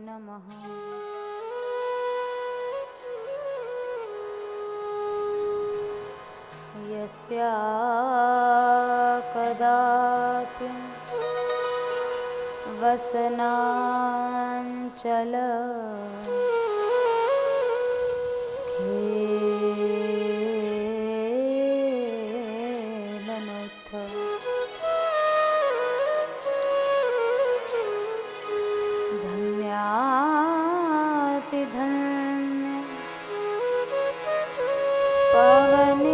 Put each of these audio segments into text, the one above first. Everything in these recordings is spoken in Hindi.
नमः। यस्या कदापि वसनाञ्चल खेलनुत्थ धन्यातिधन्य पवनेन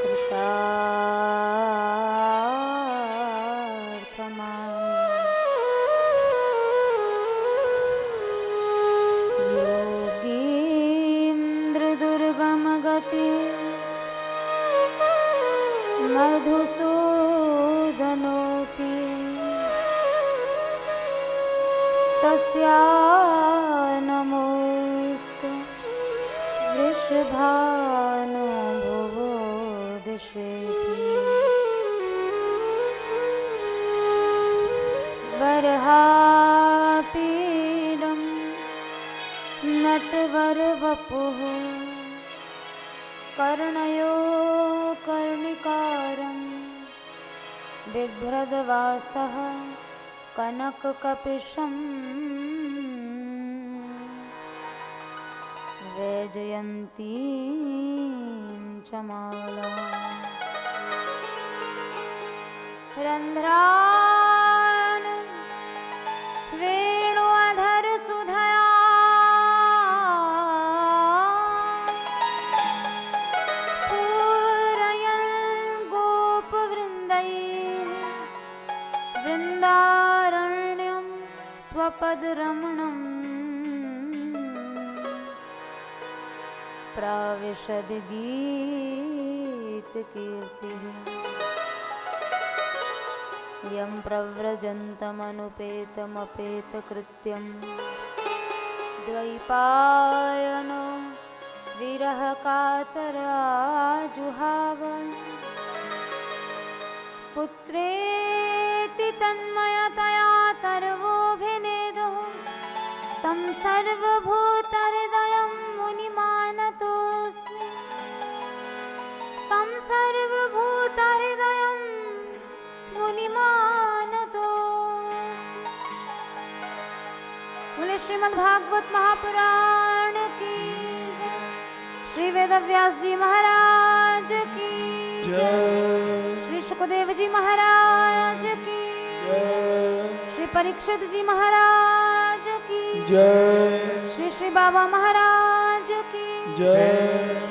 कृतार्थमामि। योगीन्द्रदुर्गमगति मधुसूदनोऽपि तस्या नमोऽस्तु वृषभानुभुवो दिशेति। वरहापीडं नटवरवपुः कर्णयो कर्णिकारं बिभ्रदवासः कनककपिशं वैजयन्तीं च मालाम् रन्ध्रान् वेणुअधरसुधया पूरयन् गोपवृन्दैः वृन्दारण्यं स्वपदरमणम् प्राविशद गीतकीर्तिः। यं प्रव्रजन्तमनुपेतमपेतकृत्यं द्वैपायनो विरहकातराजुहाव पुत्रेति तन्मयतया तर्वोऽभिनेदुः तं सर्वभूतहृदयं मुनिमानतोऽस्मि। तं सर्वभूतहृदयं मुनिमानतोऽस्मि। बोले श्रीमद्भागवत महापुराण की जय। श्री वेदव्यास जी महाराज की जय। श्री सुखदेव जी महाराज की जय। श्री परीक्षित जी महाराज की जय। श्री श्री बाबा महाराज की जय।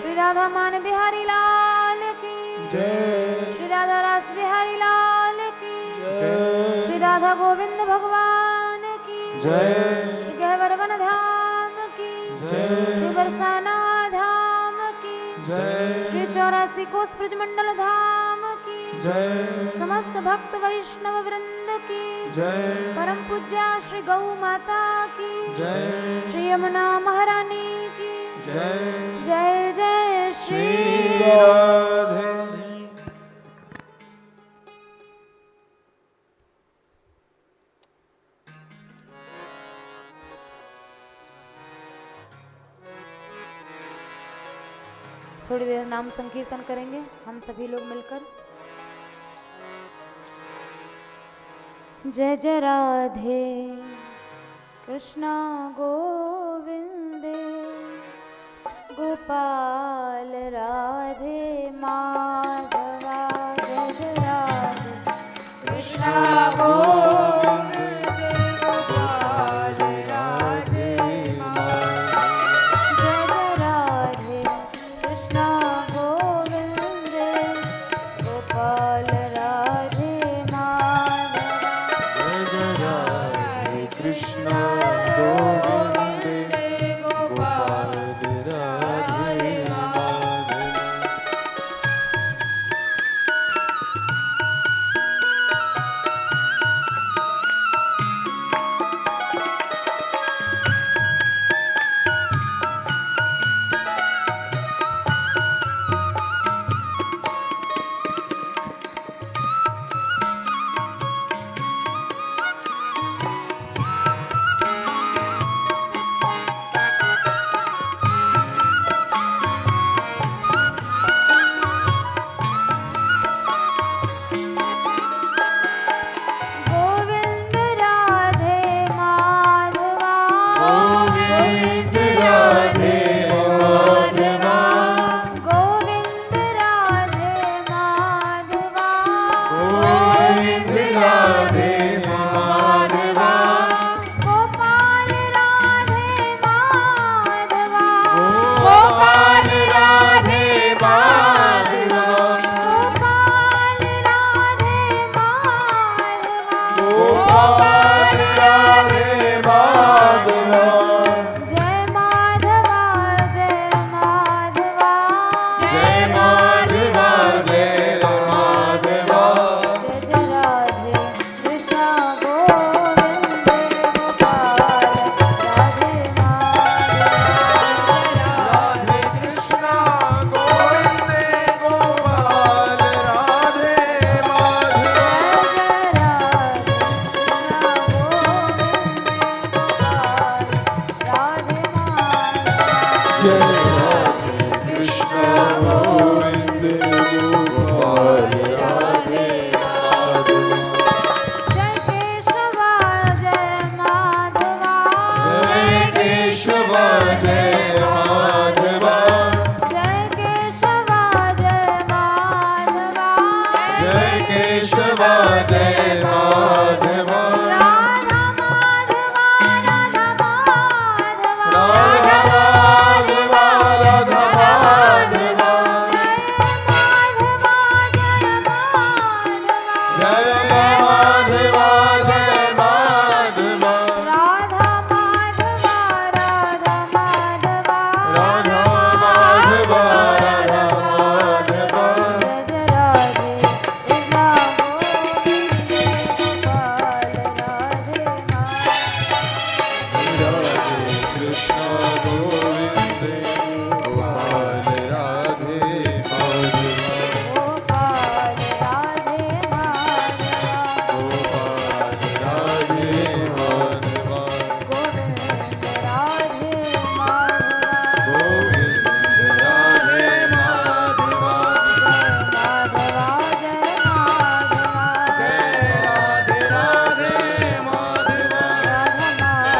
श्री राधा मान बिहारी लाल की जय। श्री राधा रास बिहारी लाल की जय। श्री राधा गोविंद भगवान की जय। श्री गहवर धाम की जय। श्री बरसाना धाम की जय। श्री 84 कोस ब्रजमंडल धाम की जय। समस्त भक्त वैष्णव वृंद की जय। परम पूज्या श्री गौ माता की जय। श्री यमुना महारानी की जय। जय जय श्री राधे। थोड़ी देर नाम संकीर्तन करेंगे हम सभी लोग मिलकर। जय जय राधे कृष्णा गोविंदे गोपाल राधे माधवा। जय जय राधे कृष्णा गोविंदे गोपाल राधे माधवा। जय जय राधे कृष्णा गोविंदे गोपाल राधे माधवा। जय जय राधे कृष्णा गोविंदे गोपाल राधे माधवा। जय माधवा राधा माधवा राधा माधवा राधा माधवा राधा माधवा जय माधवा जय माधवा जय माधवा राधा जय माधवा माधवा राधा माधवा राधा माधवा राधा माधवा जय राधे कृष्णा गोविंद गोपाल राधे राधे कृष्ण गोविंद गोपाल राधे माधवा गोपाल राधे माधवा गोपाल राधे माधवा गोविंद राधे माधवा गोविंद राधे माधवा माधवा जय माधवा जय राधे राधे माधवा राधा माधवा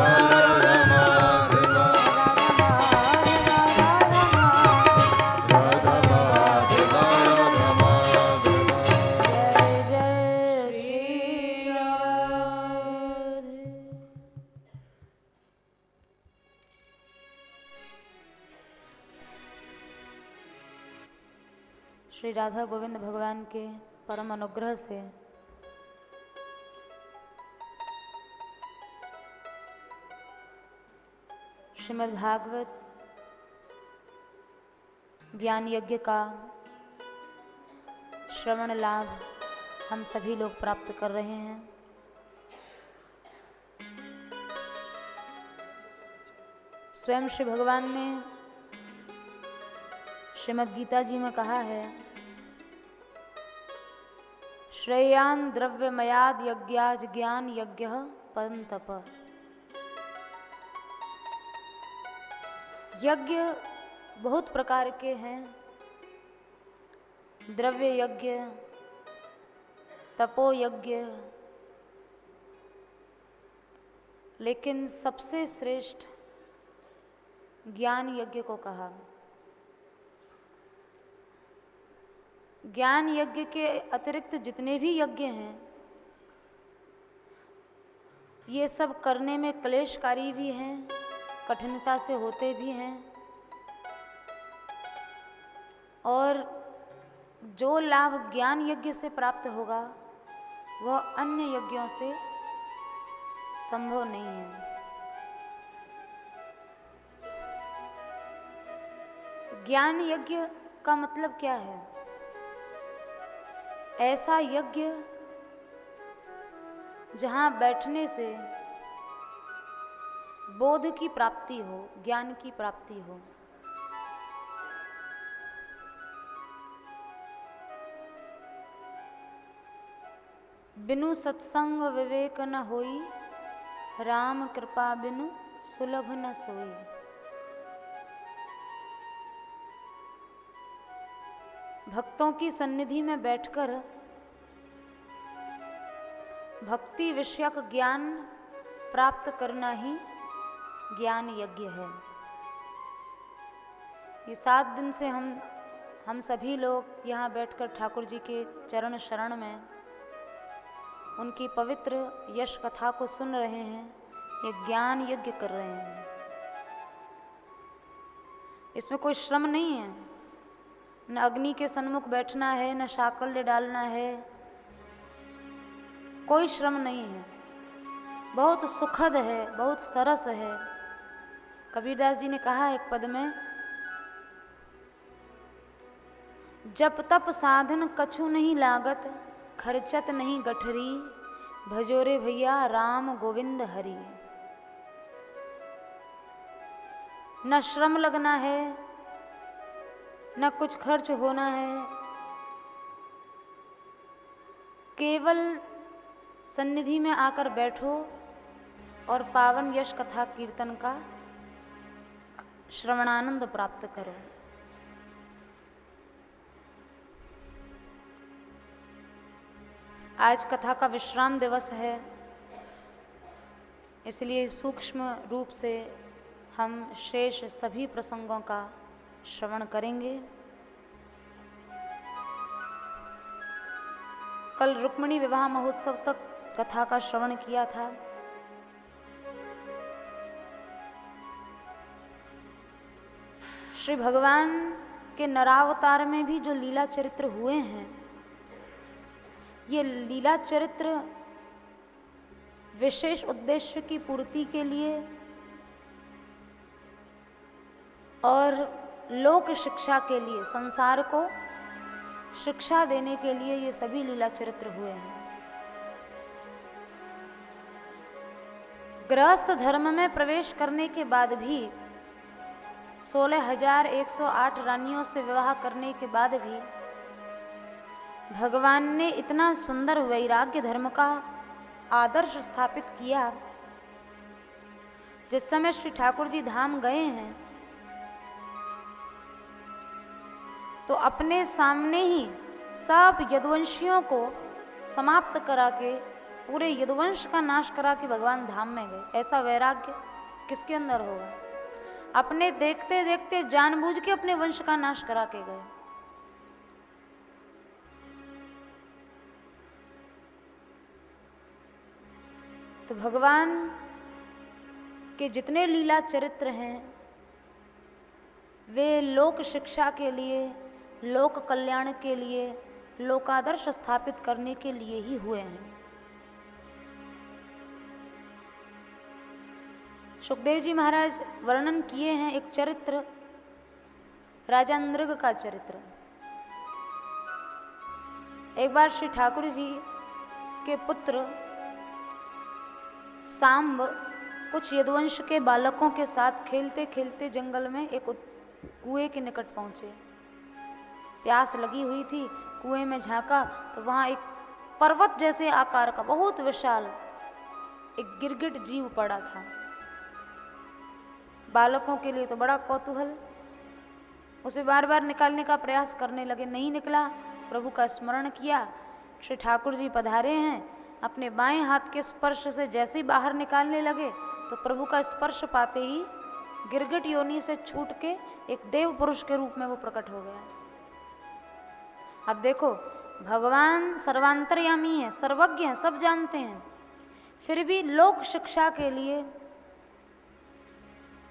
राधा माधवा राधा माधवा राधा माधवा जय जय श्री राधे। श्री राधा गोविंद भगवान के परम अनुग्रह से श्रीमद् भागवत ज्ञान यज्ञ का श्रवण लाभ हम सभी लोग प्राप्त कर रहे हैं। स्वयं श्री भगवान ने श्रीमद् गीता जी में कहा है, श्रेयान द्रव्यमयाद यज्ञाज ज्ञान यज्ञ परंतप। यज्ञ बहुत प्रकार के हैं, द्रव्य यज्ञ, तपो यज्ञ, लेकिन सबसे श्रेष्ठ ज्ञान यज्ञ को कहा। ज्ञान यज्ञ के अतिरिक्त जितने भी यज्ञ हैं, ये सब करने में क्लेशकारी भी हैं, कठिनता से होते भी हैं, और जो लाभ ज्ञान यज्ञ से प्राप्त होगा वह अन्य यज्ञों से संभव नहीं है। ज्ञान यज्ञ का मतलब क्या है? ऐसा यज्ञ जहाँ बैठने से बोध की प्राप्ति हो, ज्ञान की प्राप्ति हो। बिनु सत्संग विवेक न होई, राम कृपा बिनु सुलभ न सोई। भक्तों की सन्निधि में बैठकर भक्ति विषयक ज्ञान प्राप्त करना ही ज्ञान यज्ञ है। ये 7 दिन से हम सभी लोग यहाँ बैठकर ठाकुर जी के चरण शरण में उनकी पवित्र यश कथा को सुन रहे हैं, ये ज्ञान यज्ञ कर रहे हैं। इसमें कोई श्रम नहीं है, न अग्नि के सन्मुख बैठना है, न शाकल्य डालना है, कोई श्रम नहीं है। बहुत सुखद है, बहुत सरस है। कबीरदास जी ने कहा एक पद में, जप तप साधन कछु नहीं लागत, खर्चत नहीं गठरी, भजोरे भैया राम गोविंद हरि। न श्रम लगना है, न कुछ खर्च होना है, केवल सन्निधि में आकर बैठो और पावन यश कथा कीर्तन का श्रवणानंद प्राप्त करो। आज कथा का विश्राम दिवस है, इसलिए सूक्ष्म रूप से हम शेष सभी प्रसंगों का श्रवण करेंगे। कल रुक्मिणी विवाह महोत्सव तक कथा का श्रवण किया था। श्री भगवान के नरावतार में भी जो लीला चरित्र हुए हैं, ये लीला चरित्र विशेष उद्देश्य की पूर्ति के लिए और लोक शिक्षा के लिए, संसार को शिक्षा देने के लिए ये सभी लीला चरित्र हुए हैं। गृहस्थ धर्म में प्रवेश करने के बाद भी 16,108 रानियों से विवाह करने के बाद भी भगवान ने इतना सुंदर वैराग्य धर्म का आदर्श स्थापित किया। जिस समय श्री ठाकुर जी धाम गए हैं तो अपने सामने ही सब यदुवंशियों को समाप्त करा के, पूरे यदुवंश का नाश करा के भगवान धाम में गए। ऐसा वैराग्य किसके अंदर होगा? अपने देखते देखते जानबूझ के अपने वंश का नाश करा के गए। तो भगवान के जितने लीला चरित्र हैं वे लोक शिक्षा के लिए, लोक कल्याण के लिए, लोकादर्श स्थापित करने के लिए ही हुए हैं। सुखदेव जी महाराज वर्णन किए हैं एक चरित्र, राजा नृग का चरित्र। एक बार श्री ठाकुर जी के पुत्र सांब कुछ यदुवंश के बालकों के साथ खेलते खेलते जंगल में एक कुएं के निकट पहुंचे। प्यास लगी हुई थी, कुएं में झांका तो वहां एक पर्वत जैसे आकार का बहुत विशाल एक गिरगिट जीव पड़ा था। बालकों के लिए तो बड़ा कौतूहल, उसे बार बार निकालने का प्रयास करने लगे, नहीं निकला। प्रभु का स्मरण किया, श्री ठाकुर जी पधारे हैं, अपने बाएं हाथ के स्पर्श से जैसे ही बाहर निकालने लगे तो प्रभु का स्पर्श पाते ही गिरगिट योनि से छूट के एक देव पुरुष के रूप में वो प्रकट हो गया। अब देखो, भगवान सर्वांतर्यामी है, सर्वज्ञ है, सब जानते हैं, फिर भी लोक शिक्षा के लिए,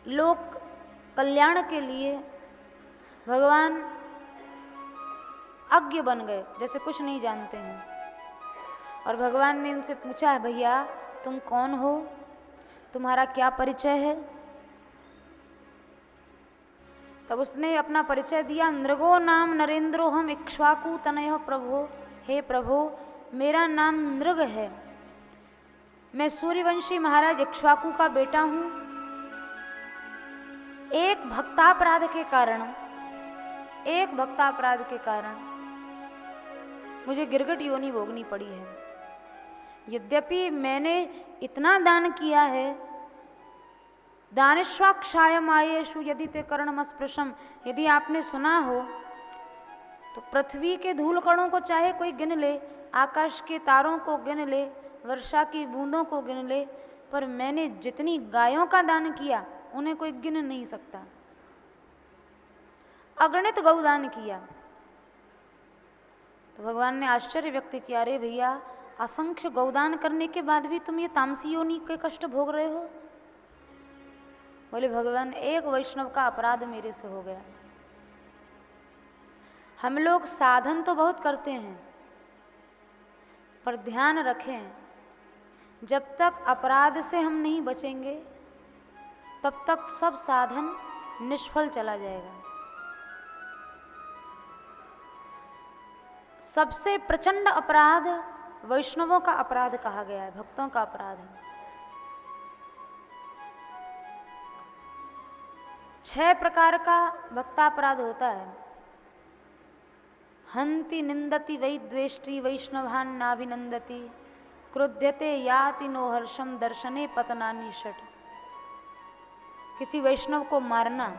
लोक कल्याण के लिए भगवान अज्ञ बन गए, जैसे कुछ नहीं जानते हैं। और भगवान ने उनसे पूछा, भैया तुम कौन हो, तुम्हारा क्या परिचय है? तब उसने अपना परिचय दिया, नृगो नाम नरेंद्रो हम इक्ष्वाकु तनय प्रभो। हे प्रभो, मेरा नाम नृग है, मैं सूर्यवंशी महाराज इक्ष्वाकु का बेटा हूँ। एक भक्तापराध के कारण मुझे गिरगिट योनि भोगनी पड़ी है। यद्यपि मैंने इतना दान किया है, दानिश्वाक्षायम आयेषु यदि ते कर्णमस्पृशम, यदि आपने सुना हो तो पृथ्वी के धूल कणों को चाहे कोई गिन ले, आकाश के तारों को गिन ले, वर्षा की बूंदों को गिन ले, पर मैंने जितनी गायों का दान किया उन्हें कोई गिन नहीं सकता। अगणित गौदान किया। तो भगवान ने आश्चर्य व्यक्त किया, अरे भैया, असंख्य गौदान करने के बाद भी तुम ये तामसी योनि के कष्ट भोग रहे हो? बोले, भगवान एक वैष्णव का अपराध मेरे से हो गया। हम लोग साधन तो बहुत करते हैं, पर ध्यान रखें, जब तक अपराध से हम नहीं बचेंगे तब तक सब साधन निष्फल चला जाएगा। सबसे प्रचंड अपराध वैष्णवों का अपराध कहा गया है, भक्तों का अपराध है। 6 प्रकार का भक्तापराध होता है। हंति निंदति वै द्वेष्टि वैष्णवान् नाभिनंदति, क्रुध्यते याति नो हर्षम दर्शने पतनानि षट। किसी वैष्णव को मारना,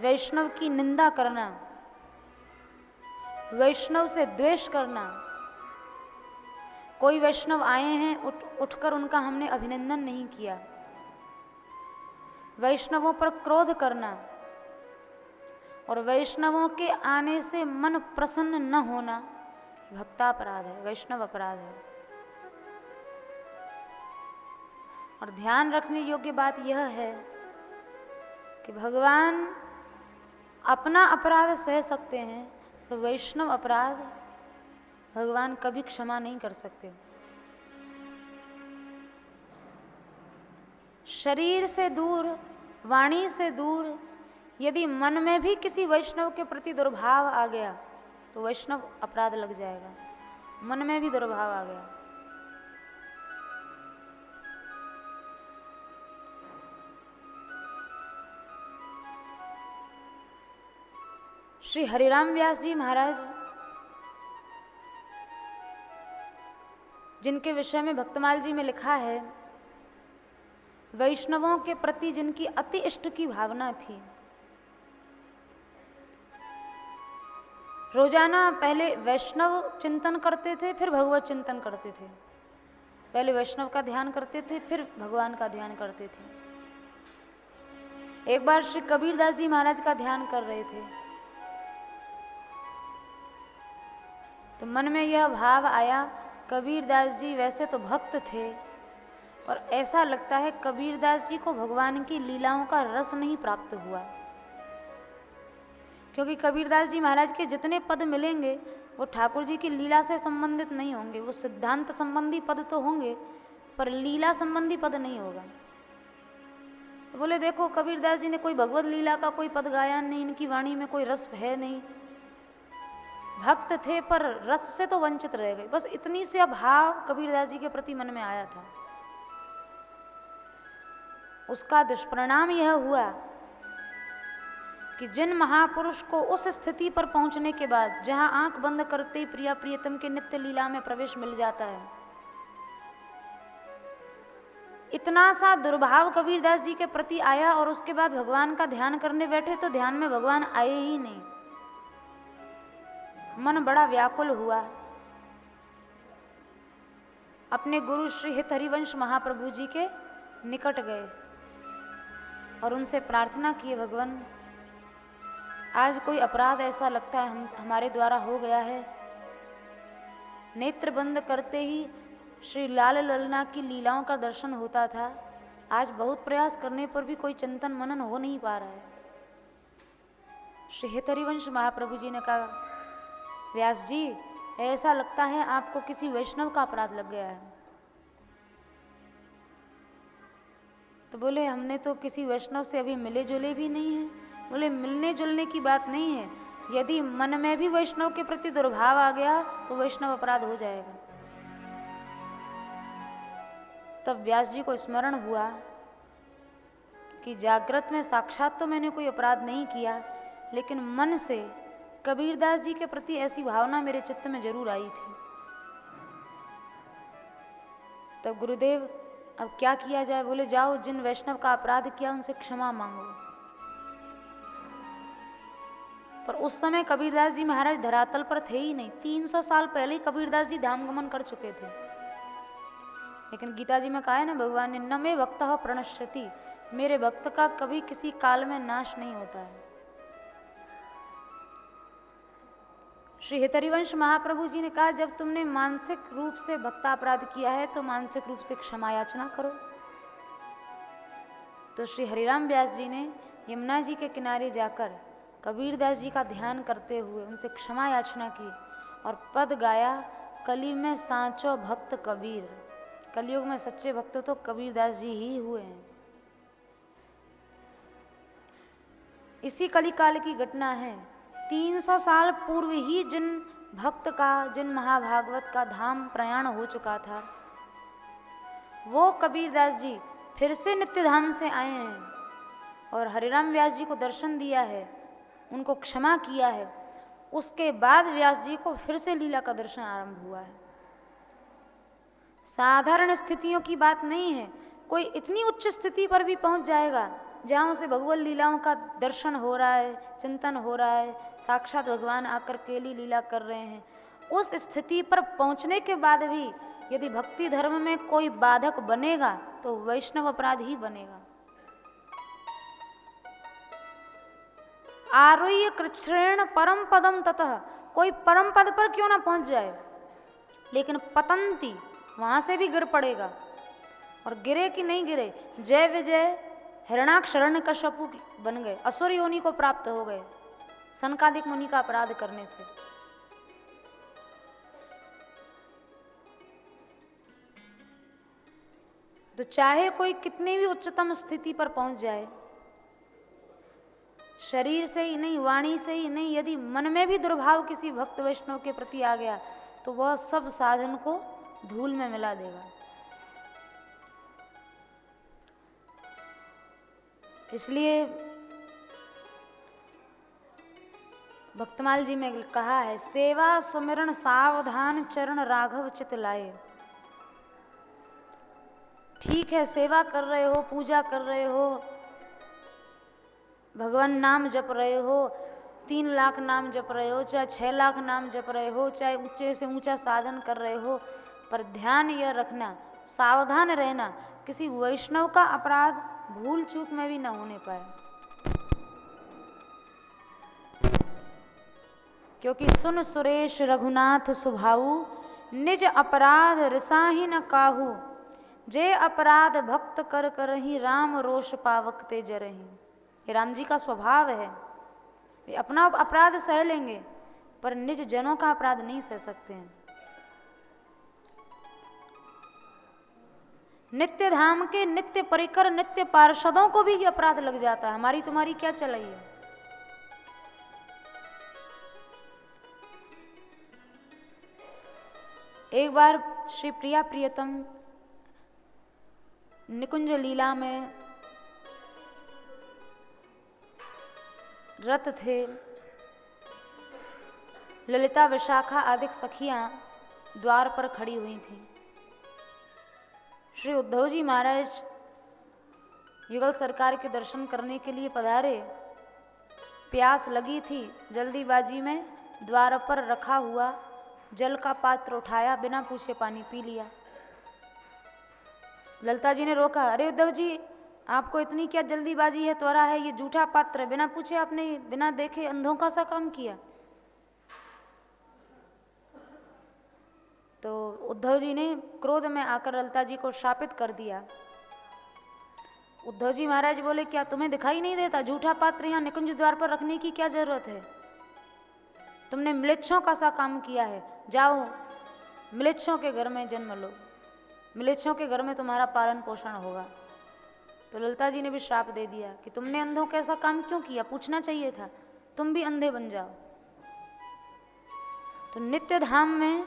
वैष्णव की निंदा करना, वैष्णव से द्वेष करना। कोई वैष्णव आए हैं, उठकर उनका हमने अभिनंदन नहीं किया, वैष्णवों पर क्रोध करना और वैष्णवों के आने से मन प्रसन्न न होना, भक्तापराध है, वैष्णव अपराध है। और ध्यान रखने योग्य बात यह है कि भगवान अपना अपराध सह सकते हैं, पर वैष्णव अपराध भगवान कभी क्षमा नहीं कर सकते। शरीर से दूर, वाणी से दूर, यदि मन में भी किसी वैष्णव के प्रति दुर्भाव आ गया तो वैष्णव अपराध लग जाएगा। मन में भी दुर्भाव आ गया। श्री हरिराम व्यास जी महाराज, जिनके विषय में भक्तमाल जी में लिखा है, वैष्णवों के प्रति जिनकी अति इष्ट की भावना थी, रोजाना पहले वैष्णव चिंतन करते थे, फिर भगवत चिंतन करते थे। पहले वैष्णव का ध्यान करते थे, फिर भगवान का ध्यान करते थे। एक बार श्री कबीरदास जी महाराज का ध्यान कर रहे थे तो मन में यह भाव आया, कबीरदास जी वैसे तो भक्त थे और ऐसा लगता है कबीरदास जी को भगवान की लीलाओं का रस नहीं प्राप्त हुआ, क्योंकि कबीरदास जी महाराज के जितने पद मिलेंगे वो ठाकुर जी की लीला से संबंधित नहीं होंगे। वो सिद्धांत संबंधी पद तो होंगे पर लीला संबंधी पद नहीं होगा। तो बोले देखो, कबीरदास जी ने कोई भगवत लीला का कोई पद गाया नहीं, इनकी वाणी में कोई रस है नहीं, भक्त थे पर रस से तो वंचित रह गए। बस इतनी सी भाव कबीरदास जी के प्रति मन में आया था। उसका दुष्परिणाम यह हुआ कि जिन महापुरुष को उस स्थिति पर पहुंचने के बाद जहां आंख बंद करते ही प्रिया प्रियतम के नित्य लीला में प्रवेश मिल जाता है, इतना सा दुर्भाव कबीरदास जी के प्रति आया और उसके बाद भगवान का ध्यान करने बैठे तो ध्यान में भगवान आए ही नहीं। मन बड़ा व्याकुल हुआ। अपने गुरु श्री हित हरिवंश महाप्रभु जी के निकट गए और उनसे प्रार्थना की, भगवान आज कोई अपराध ऐसा लगता है हमारे द्वारा हो गया है। नेत्र बंद करते ही श्री लाल ललना की लीलाओं का दर्शन होता था, आज बहुत प्रयास करने पर भी कोई चिंतन मनन हो नहीं पा रहा है। श्री हित हरिवंश महाप्रभु जी ने कहा, व्यास जी ऐसा लगता है आपको किसी वैष्णव का अपराध लग गया है। तो बोले हमने तो किसी वैष्णव से अभी मिले जुले भी नहीं हैं। बोले मिलने जुलने की बात नहीं है, यदि मन में भी वैष्णव के प्रति दुर्भाव आ गया तो वैष्णव अपराध हो जाएगा। तब व्यास जी को स्मरण हुआ कि जागृत में साक्षात तो मैंने कोई अपराध नहीं किया, लेकिन मन से कबीरदास जी के प्रति ऐसी भावना मेरे चित्त में जरूर आई थी। तब गुरुदेव अब क्या किया जाए? बोले जाओ, जिन वैष्णव का अपराध किया उनसे क्षमा मांगो। पर उस समय कबीरदास जी महाराज धरातल पर थे ही नहीं। 300 साल पहले ही कबीरदास जी धाम गमन कर चुके थे। लेकिन गीता जी में कहा है ना भगवान ने, न मे भक्तः प्रणश्यति, मेरे भक्त का कभी किसी काल में नाश नहीं होता है। श्री हितरिवंश महाप्रभु जी ने कहा, जब तुमने मानसिक रूप से भक्तापराध किया है तो मानसिक रूप से क्षमा याचना करो। तो श्री हरिराम व्यास जी ने यमुना जी के किनारे जाकर कबीरदास जी का ध्यान करते हुए उनसे क्षमा याचना की और पद गाया, कली में सांचो भक्त कबीर। कलयुग में सच्चे भक्त तो कबीरदास जी ही हुए हैं। इसी कलिकाल की घटना है। 300 साल पूर्व ही जिन भक्त का, जिन महाभागवत का धाम प्रयाण हो चुका था, वो कबीरदास जी फिर से नित्य धाम से आए हैं और हरिराम व्यास जी को दर्शन दिया है, उनको क्षमा किया है। उसके बाद व्यास जी को फिर से लीला का दर्शन आरंभ हुआ है। साधारण स्थितियों की बात नहीं है, कोई इतनी उच्च स्थिति पर भी पहुंच जाएगा जहाँ उसे भगवत लीलाओं का दर्शन हो रहा है, चिंतन हो रहा है, साक्षात भगवान आकर केली लीला कर रहे हैं। उस स्थिति पर पहुँचने के बाद भी यदि भक्ति धर्म में कोई बाधक बनेगा तो वैष्णव अपराध ही बनेगा। आरुह्य कृच्छ्रेण परम पदम ततः, कोई परम पद पर क्यों ना पहुंच जाए, लेकिन पतंती वहां से भी गिर पड़ेगा। और गिरे कि नहीं गिरे, जय विजय हिरणाक्ष हिरण्यकश्यपु बन गए, असुर योनि को प्राप्त हो गए सनकादिक मुनि का अपराध करने से। तो चाहे कोई कितनी भी उच्चतम स्थिति पर पहुंच जाए, शरीर से ही नहीं, वाणी से ही नहीं, यदि मन में भी दुर्भाव किसी भक्त वैष्णव के प्रति आ गया तो वह सब साधन को धूल में मिला देगा। इसलिए भक्तमाल जी में कहा है, सेवा सुमिरन सावधान चरण राघव चित लाए। ठीक है, सेवा कर रहे हो, पूजा कर रहे हो, भगवान नाम जप रहे हो, 3 लाख नाम जप रहे हो, चाहे 6 लाख नाम जप रहे हो, चाहे ऊंचे से ऊंचा साधन कर रहे हो, पर ध्यान यह रखना, सावधान रहना, किसी वैष्णव का अपराध भूल चूक में भी न होने पाए। क्योंकि सुन सुरेश रघुनाथ सुभाऊ, निज अपराध रिसाही न काहू, जे अपराध भक्त कर करही, राम रोष पावक ते जरही। ये राम जी का स्वभाव है, वे अपना अपराध सह लेंगे पर निज जनों का अपराध नहीं सह सकते हैं। नित्य धाम के नित्य परिकर नित्य पार्षदों को भी ये अपराध लग जाता है, हमारी तुम्हारी क्या चलाई है। एक बार श्री प्रिया प्रियतम निकुंज लीला में रत थे, ललिता विशाखा आदि सखियां द्वार पर खड़ी हुई थीं। श्री उद्धव जी महाराज युगल सरकार के दर्शन करने के लिए पधारे, प्यास लगी थी, जल्दीबाजी में द्वार पर रखा हुआ जल का पात्र उठाया, बिना पूछे पानी पी लिया। ललिता जी ने रोका, अरे उद्धव जी आपको इतनी क्या जल्दीबाजी है, त्वरा है, ये जूठा पात्र है, बिना पूछे आपने बिना देखे अंधों का सा काम किया। तो उद्धव जी ने क्रोध में आकर ललिता जी को शापित कर दिया। उद्धव जी महाराज बोले, क्या तुम्हें दिखाई नहीं देता, जूठा पात्र यहाँ निकुंज द्वार पर रखने की क्या जरूरत है, तुमने म्लेच्छों का सा काम किया है, जाओ म्लेच्छों के घर में जन्म लो, म्लेच्छों के घर में तुम्हारा पालन पोषण होगा। तो ललिता जी ने भी श्राप दे दिया कि तुमने अंधों का ऐसा काम क्यों किया, पूछना चाहिए था, तुम भी अंधे बन जाओ। तो नित्य धाम में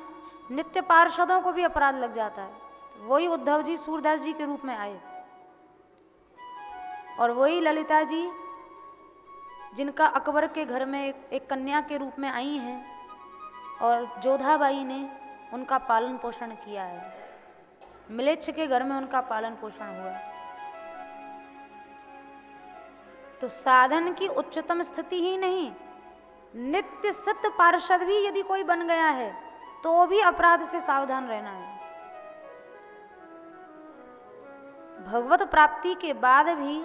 नित्य पार्षदों को भी अपराध लग जाता है। तो वही उद्धव जी सूरदास जी के रूप में आए, और वही ललिता जी जिनका अकबर के घर में एक कन्या के रूप में आई हैं, और जोधाबाई ने उनका पालन पोषण किया है, म्लेच्छ के घर में उनका पालन पोषण हुआ। तो साधन की उच्चतम स्थिति ही नहीं, नित्य सत्य पार्षद भी यदि कोई बन गया है तो भी अपराध से सावधान रहना है। भगवत प्राप्ति के बाद भी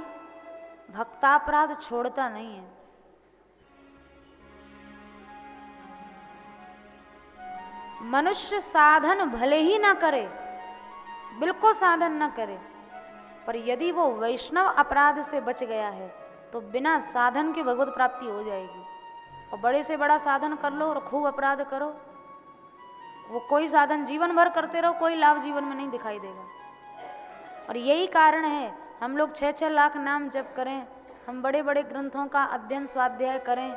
भक्तापराध छोड़ता नहीं है। मनुष्य साधन भले ही ना करे, बिल्कुल साधन ना करे, पर यदि वो वैष्णव अपराध से बच गया है तो बिना साधन के भगवत प्राप्ति हो जाएगी। और बड़े से बड़ा साधन कर लो और खूब अपराध करो, वो कोई साधन जीवन भर करते रहो, कोई लाभ जीवन में नहीं दिखाई देगा। और यही कारण है हम लोग 6-6 लाख नाम जप करें, हम बड़े बड़े ग्रंथों का अध्ययन स्वाध्याय करें,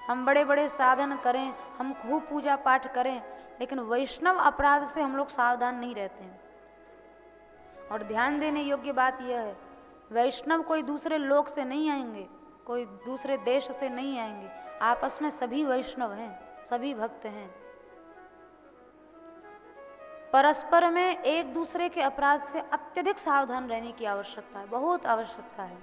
हम बड़े बड़े साधन करें, हम खूब पूजा पाठ करें, लेकिन वैष्णव अपराध से हम लोग सावधान नहीं रहते हैं। और ध्यान देने योग्य बात यह है, वैष्णव कोई दूसरे लोक से नहीं आएंगे, कोई दूसरे देश से नहीं आएंगे, आपस में सभी वैष्णव हैं, सभी भक्त हैं। परस्पर में एक दूसरे के अपराध से अत्यधिक सावधान रहने की आवश्यकता है, बहुत आवश्यकता है।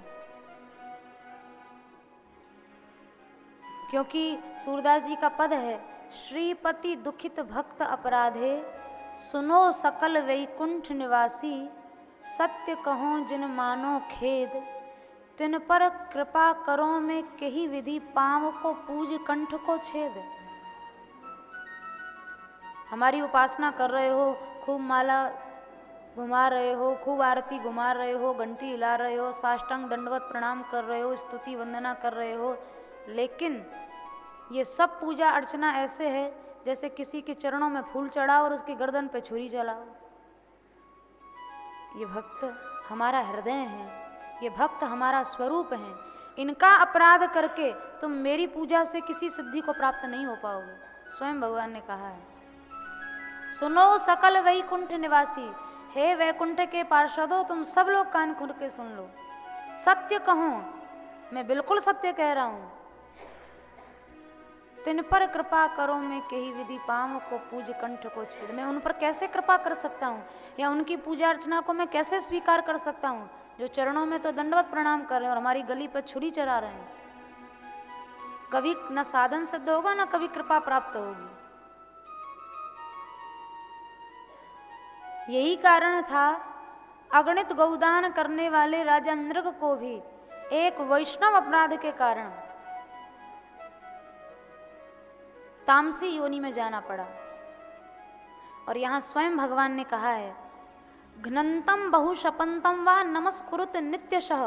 क्योंकि सूरदास जी का पद है, श्रीपति दुखित भक्त अपराधे, सुनो सकल वैकुंठ निवासी, सत्य कहो जिन मानो खेद, तिन पर कृपा करो में कही विधि पाँव को पूज कंठ को छेद। हमारी उपासना कर रहे हो, खूब माला घुमा रहे हो, खूब आरती घुमा रहे हो, घंटी हिला रहे हो, साष्टांग दंडवत प्रणाम कर रहे हो, स्तुति वंदना कर रहे हो, लेकिन ये सब पूजा अर्चना ऐसे है जैसे किसी के चरणों में फूल चढ़ाओ और उसकी गर्दन पे छुरी चलाओ। ये भक्त हमारा हृदय है, ये भक्त हमारा स्वरूप है। इनका अपराध करके तुम मेरी पूजा से किसी सिद्धि को प्राप्त नहीं हो पाओगे। स्वयं भगवान ने कहा है, सुनो सकल वैकुंठ निवासी, हे वैकुंठ के पार्षदों तुम सब लोग कान खोल के सुन लो। सत्य कहूं, मैं बिल्कुल सत्य कह रहा हूं। तिन पर कृपा करो मैं कही विधि पाँव को पूज कंठ को छेद। मैं उन पर कैसे कृपा कर सकता हूँ या उनकी पूजा अर्चना को मैं कैसे स्वीकार कर सकता हूँ जो चरणों में तो दंडवत प्रणाम कर रहे हैं और हमारी गली पर छुरी चला रहे हैं। कभी न साधन सिद्ध होगा न कभी कृपा प्राप्त होगी। यही कारण था अगणित गौदान करने वाले राजा नृग को भी एक वैष्णव अपराध के कारण तामसी योनि में जाना पड़ा। और यहाँ स्वयं भगवान ने कहा है, घ्नंतम बहुशपंतम वा नमस्कुरुत नित्यशः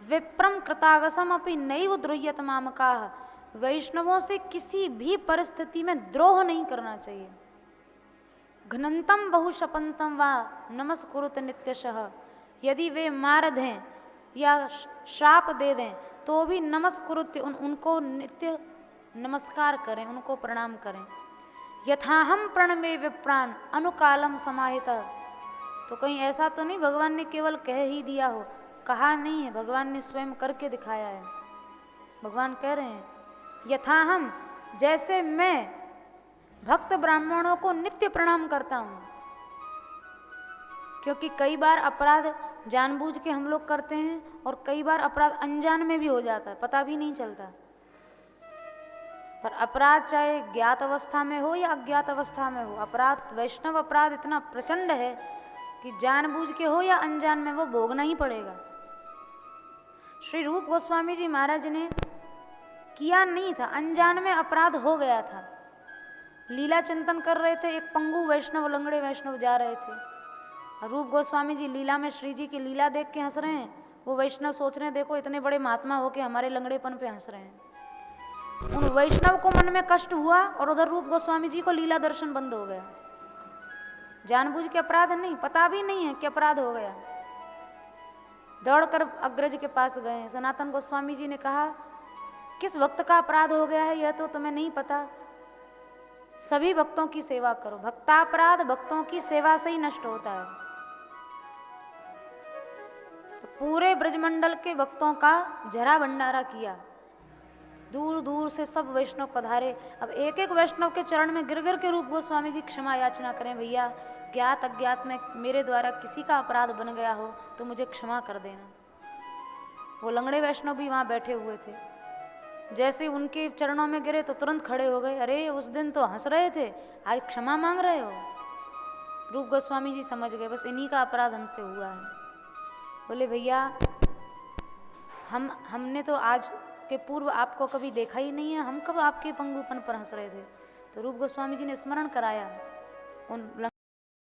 विप्रम कृतागसम अपि नैव द्रुह्यत मामकाः। वैष्णवों से किसी भी परिस्थिति में द्रोह नहीं करना चाहिए। घ्नंतम बहुशपंतम वा नमस्कुरुत नित्यशः, यदि वे मार दें या श्राप दे दें तो भी नमस्कुरुत उनको नित्य नमस्कार करें, उनको प्रणाम करें। यथाहम प्रणमे विप्रान अनुकालम समाहिता। तो कहीं ऐसा तो नहीं भगवान ने केवल कह ही दिया हो, कहा नहीं है, भगवान ने स्वयं करके दिखाया है। भगवान कह रहे हैं, यथाहम, जैसे मैं भक्त ब्राह्मणों को नित्य प्रणाम करता हूँ। क्योंकि कई बार अपराध जानबूझ के हम लोग करते हैं और कई बार अपराध अनजान में भी हो जाता है, पता भी नहीं चलता। पर अपराध चाहे ज्ञात अवस्था में हो या अज्ञात अवस्था में हो, अपराध, वैष्णव अपराध इतना प्रचंड है कि जानबूझ के हो या अनजान में वो भोगना ही पड़ेगा। श्री रूप गोस्वामी जी महाराज ने किया नहीं था, अनजान में अपराध हो गया था। लीला चिंतन कर रहे थे, एक पंगु वैष्णव, लंगड़े वैष्णव जा रहे थे। रूप गोस्वामी जी लीला में श्री जी की लीला देख के हंस रहे हैं। वो वैष्णव सोच रहे हैं, देखो इतने बड़े महात्मा होके हमारे लंगड़ेपन पे हंस रहे हैं। उन वैष्णव को मन में कष्ट हुआ और उधर रूप गोस्वामी जी को लीला दर्शन बंद हो गया। जानबूझ के अपराध नहीं, पता भी नहीं है कि अपराध हो गया। दौड़कर अग्रज के पास गए। सनातन गोस्वामी जी ने कहा, किस भक्त का अपराध हो गया है यह तो तुम्हें नहीं पता। सभी भक्तों की सेवा करो। भक्तापराध भक्तों की सेवा से ही नष्ट होता है। तो पूरे ब्रजमंडल के भक्तों का जरा भंडारा किया। दूर दूर से सब वैष्णव पधारे। अब एक एक वैष्णव के चरण में गिर गिर के रूप गोस्वामी जी क्षमा याचना करें, भैया ज्ञात अज्ञात में मेरे द्वारा किसी का अपराध बन गया हो तो मुझे क्षमा कर देना। वो लंगड़े वैष्णव भी वहाँ बैठे हुए थे। जैसे उनके चरणों में गिरे तो तुरंत खड़े हो गए। अरे उस दिन तो हंस रहे थे, आज क्षमा मांग रहे हो। रूप गोस्वामी जी समझ गए, बस इन्हीं का अपराध हमसे हुआ है। बोले भैया हमने तो आज के पूर्व आपको कभी देखा ही नहीं है, हम कब आपके पंगुपन पर हंस रहे थे। तो रूप गोस्वामी जी ने स्मरण कराया उन